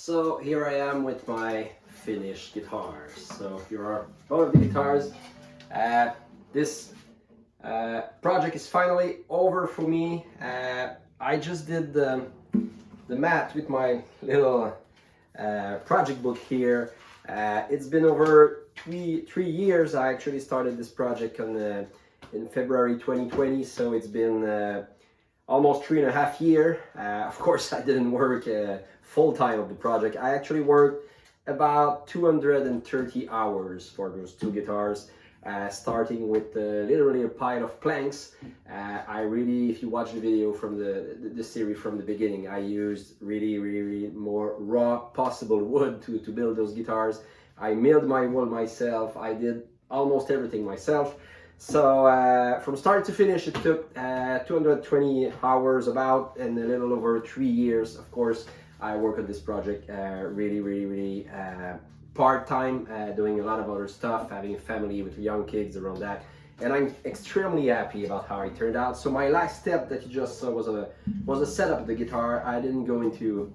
So here I am with my finished guitars. So here are both of the guitars. This project is finally over for me. I just did the mat with my little project book here. It's been over three years. I actually started this project in February 2020, so it's been almost 3.5 years. Of course, I didn't work full time of the project. I actually worked about 230 hours for those two guitars, starting with literally a pile of planks. I really, if you watch the video from the series from the beginning, I used really more raw possible wood to build those guitars. I milled my wood myself. I did almost everything myself. So from start to finish, it took 220 hours about, and a little over 3 years. Of course, I work on this project really part-time, doing a lot of other stuff, having a family with young kids around that, and I'm extremely happy about how it turned out. So my last step that you just saw was a setup of the guitar. I didn't go into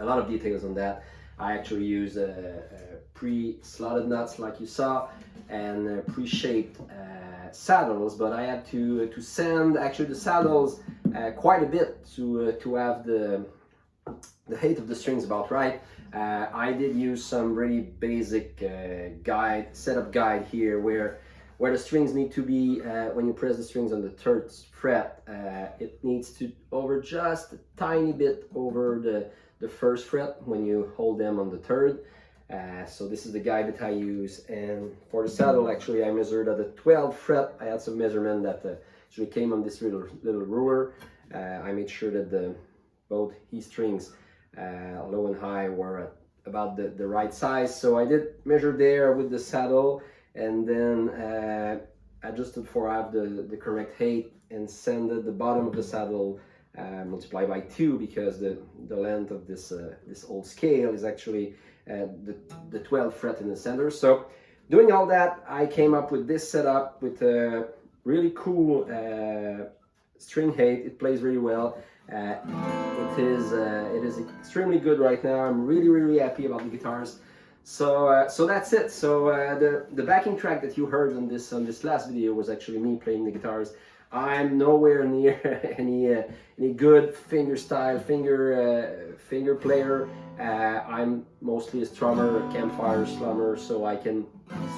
a lot of details on that. I actually use pre-slotted nuts like you saw, and pre-shaped saddles, but I had to sand actually the saddles quite a bit to have the height of the strings about right. I did use some really basic setup guide here where the strings need to be, when you press the strings on the third fret, it needs to over just a tiny bit over the first fret when you hold them on the third. So this is the guide that I use, and for the saddle actually I measured at the 12th fret. I had some measurement that actually came on this little ruler. I made sure that both E strings, low and high, were at about the right size. So I did measure there with the saddle, and then adjusted for I have the correct height, and sanded the bottom of the saddle multiply by 2 because the length of this this old scale is actually the 12th fret in the center. So doing all that, I came up with this setup with a really cool string height. It plays really well. It is extremely good right now. I'm really happy about the guitars. So so that's it. So the backing track that you heard on this last video was actually me playing the guitars. I'm nowhere near any good fingerstyle finger player. I'm mostly a strummer, a campfire strummer, so I can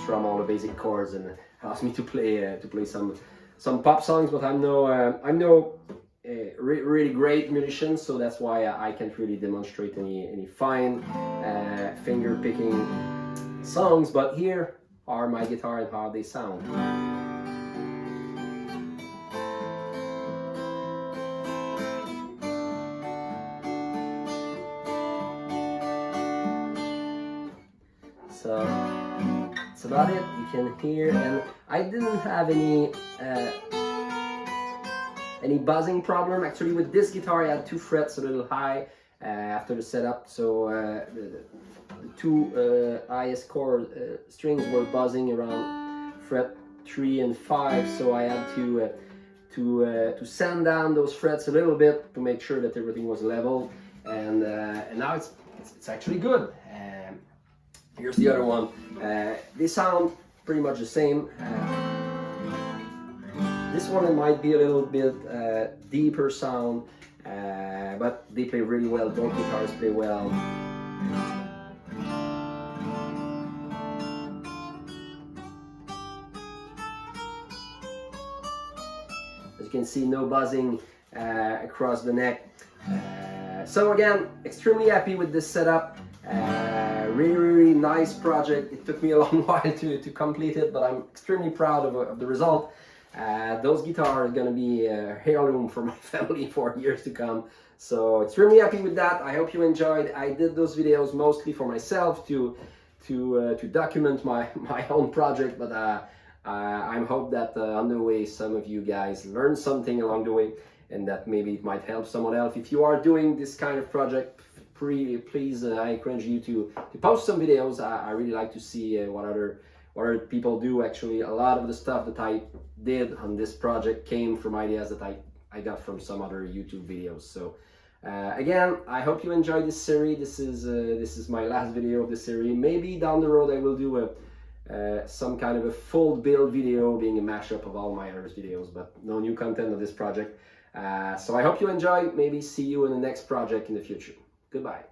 strum all the basic chords, and it allows me to play some pop songs. But I'm no really great musician, so that's why I can't really demonstrate any fine finger picking songs. But here are my guitar and how they sound. So that's about it. You can hear, and I didn't have any buzzing problem. Actually, with this guitar, I had 2 frets a little high after the setup, so the 2 highest chord strings were buzzing around fret 3 and 5. So I had to sand down those frets a little bit to make sure that everything was level, and now it's actually good. Here's the other one. They sound pretty much the same. This one it might be a little bit deeper sound, but they play really well. Both guitars play well. As you can see, no buzzing across the neck. So again, extremely happy with this setup. Really nice project. It took me a long while to complete it, but I'm extremely proud of the result. Those guitars are going to be a heirloom for my family for years to come. So extremely happy with that. I hope you enjoyed. I did those videos mostly for myself to document my own project, but I hope that on the way some of you guys learned something along the way, and that maybe it might help someone else. If you are doing this kind of project, please, I encourage you to post some videos. I really like to see what other people do. Actually, a lot of the stuff that I did on this project came from ideas that I got from some other YouTube videos. So again, I hope you enjoyed this series. This is my last video of the series. Maybe down the road I will do some kind of a full build video being a mashup of all my other videos, but no new content of this project. So I hope you enjoy. Maybe see you in the next project in the future. Goodbye.